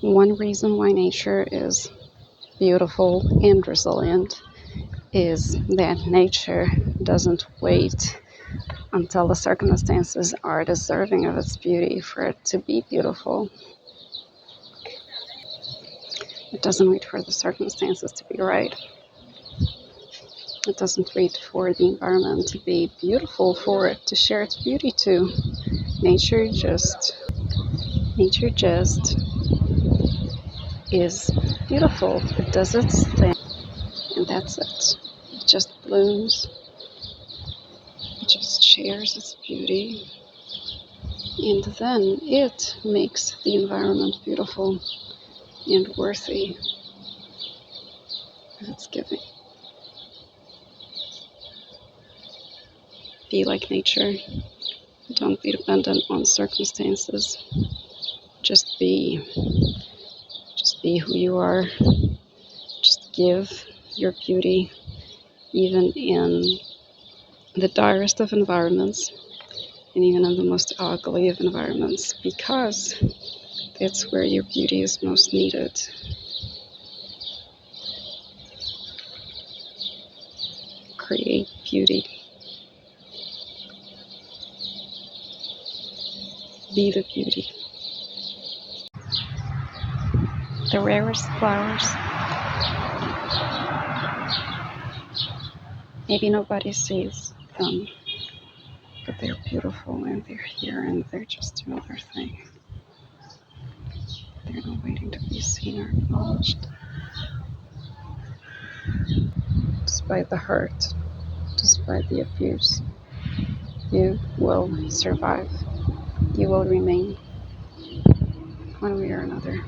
One reason why nature is beautiful and resilient is that nature doesn't wait until the circumstances are deserving of its beauty for it to be beautiful. It doesn't wait for the circumstances to be right. It doesn't wait for the environment to be beautiful for it to share its beauty to. Nature just is beautiful. It does its thing, and that's it. It just blooms. It just shares its beauty, and then it makes the environment beautiful and worthy of its giving. Be like nature. Don't be dependent on circumstances. Just be. Just be who you are. Just give your beauty, even in the direst of environments, and even in the most ugly of environments, because that's where your beauty is most needed. Create beauty. Be the beauty. The rarest flowers. Maybe nobody sees them, but they're beautiful and they're here and they're just doing their thing. They're not waiting to be seen or acknowledged. Despite the hurt, despite the abuse, you will survive. You will remain, one way or another.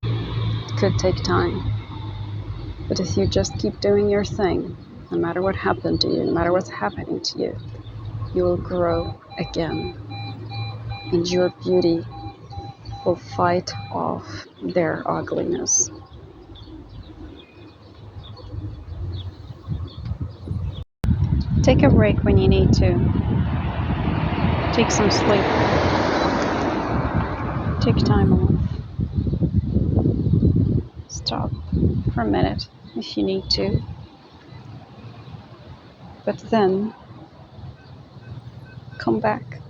It could take time, but if you just keep doing your thing, no matter what happened to you, no matter what's happening to you, you will grow again, and your beauty will fight off their ugliness. Take a break when you need to. Take some sleep. Take time off. Stop for a minute if you need to. But then come back.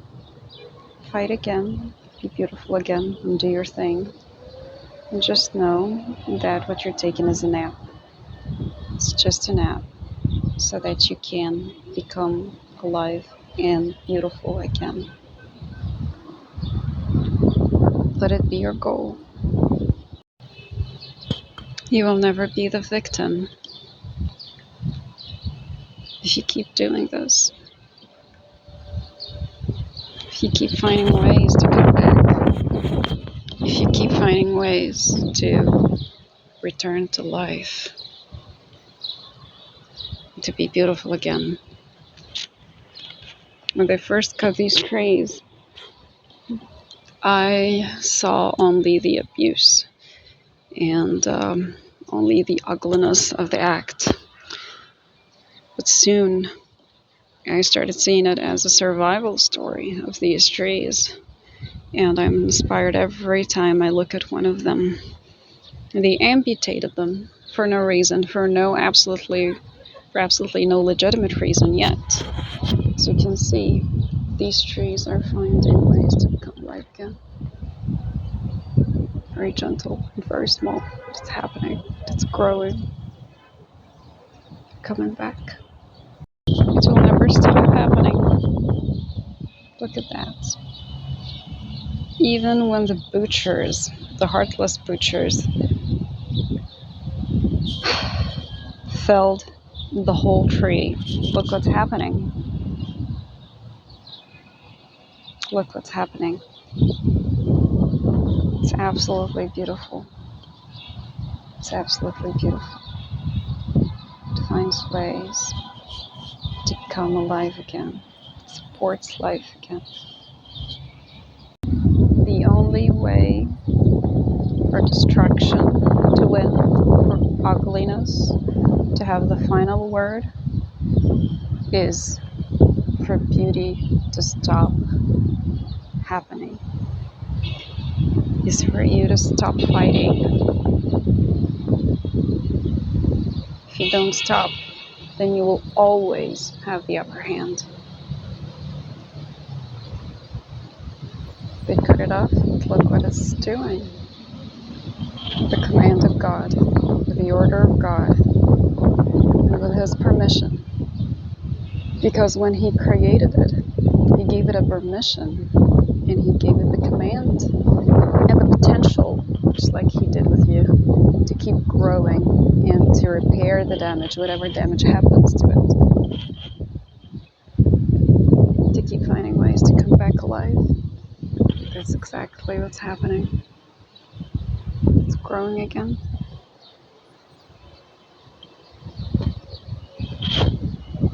Fight again. Be beautiful again and do your thing. And just know that what you're taking is a nap. It's just a nap so that you can become alive and beautiful again. Let it be your goal. You will never be the victim if you keep doing this. If you keep finding ways to come back. If you keep finding ways to return to life. To be beautiful again. When they first cut these trees, I saw only the abuse and only the ugliness of the act. But soon I started seeing it as a survival story of these trees, and I'm inspired every time I look at one of them. They amputated them for no reason, for absolutely no legitimate reason yet. As you can see, these trees are finding ways to become alive again. Very gentle and very small. It's happening. It's growing. Coming back. It will never stop happening. Look at that. Even when the butchers, the heartless butchers, felled the whole tree, look what's happening. Look what's happening. It's absolutely beautiful. It's absolutely beautiful. It finds ways to come alive again. It supports life again. The only way for destruction to win, for ugliness to have the final word, is for beauty to stop happening is for you to stop fighting. If you don't stop, then you will always have the upper hand. They cut it off, but look what it's doing. The command of God, with the order of God, and with His permission. Because when He created it, He gave it a permission, and He gave it the command and the potential, just like He did with you, to keep growing and to repair the damage, whatever damage happens to it, to keep finding ways to come back alive. That's exactly what's happening. It's growing again.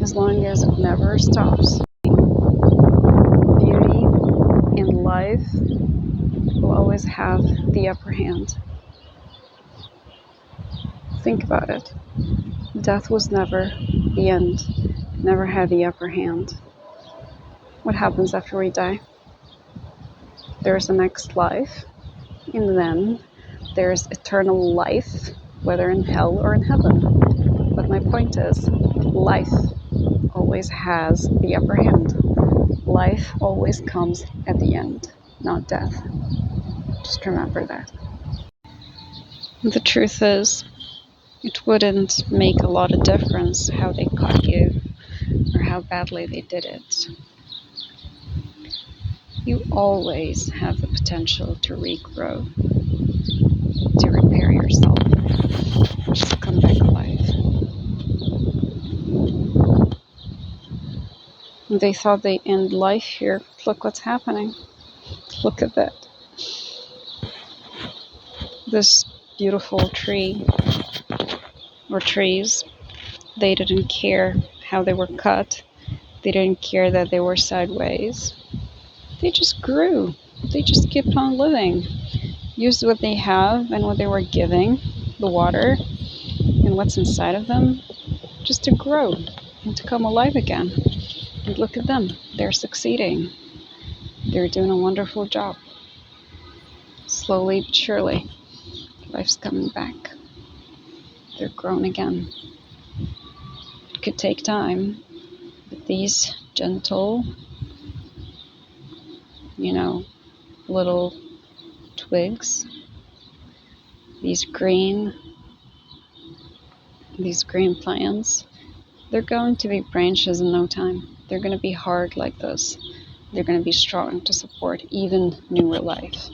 As long as it never stops. Beauty in life will always have the upper hand. Think about it. Death was never the end, never had the upper hand. What happens after we die? There's a next life, and then there's eternal life, whether in hell or in heaven. But my point is, life always has the upper hand. Life always comes at the end, not death. Just remember that. The truth is, it wouldn't make a lot of difference how they caught you or how badly they did it. You always have the potential to regrow, to repair yourself, to come back alive. They thought they end life here. Look what's happening. Look at that. This beautiful tree or trees, they didn't care how they were cut. They didn't care that they were sideways. They just grew. They just kept on living. Used what they have and what they were giving, the water, and what's inside of them, just to grow and to come alive again. And look at them. They're succeeding. They're doing a wonderful job. Slowly but surely, life's coming back. They're grown again. It could take time, but these gentle, little twigs, these green plants, they're going to be branches in no time. They're going to be hard like this. They're going to be strong to support even newer life.